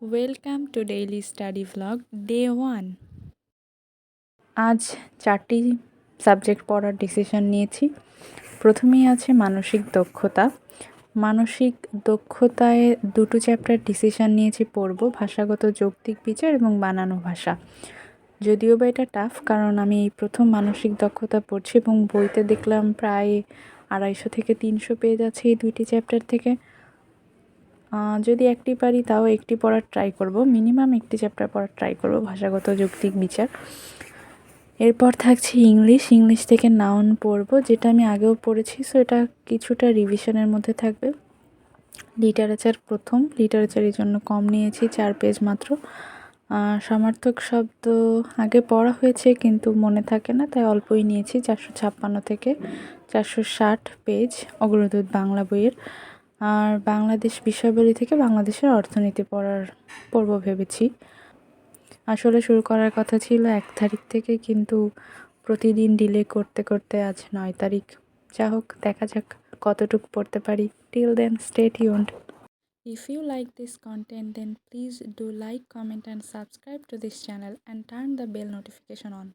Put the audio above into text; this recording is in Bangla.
Welcome to daily study vlog day 1। আজ 4টি সাবজেক্ট পড়ার ডিসিশন নিয়েছি। প্রথমেই আছে মানসিক দক্ষতা। মানসিক দক্ষতায় দুটো চ্যাপ্টার ডিসিশন নিয়েছি পড়ব, ভাষাগত যৌক্তিক বিচার এবং বানানো ভাষা। যদিও বা এটা টাফ, কারণ আমি এই প্রথম মানসিক দক্ষতা পড়ছি এবং বইতে দেখলাম প্রায় 250 থেকে 300 পেজ আছে এই দুইটি চ্যাপ্টার থেকে। যদি একটি পারি তাও একটি পড়ার ট্রাই করব, মিনিমাম একটি চ্যাপ্টার পড়ার ট্রাই করব, ভাষাগত যৌক্তিক বিচার। এরপর থাকছে ইংলিশ থেকে নাউন পড়ব, যেটা আমি আগেও পড়েছি, সো এটা কিছুটা রিভিশনের মধ্যে থাকবে। লিটারেচার এই জন্য কম নিয়েছি, 4 পেজ মাত্র। সমার্থক শব্দ আগে পড়া হয়েছে কিন্তু মনে থাকে না, তাই অল্পই নিয়েছি, 456 থেকে 460 পেজ অগ্রদূত বাংলা বইয়ের। আর বাংলাদেশ বিষয়াবলী থেকে বাংলাদেশের অর্থনীতি পড়ব ভেবেছি। আসলে শুরু করার কথা ছিল 1 তারিখ থেকে, কিন্তু প্রতিদিন ডিলে করতে করতে আজ 9 তারিখ। যা হোক, দেখা যাক কতটুকু পড়তে পারি। Till then, stay tuned. If you like this content, then please do like, comment and subscribe to this channel and turn the bell notification on.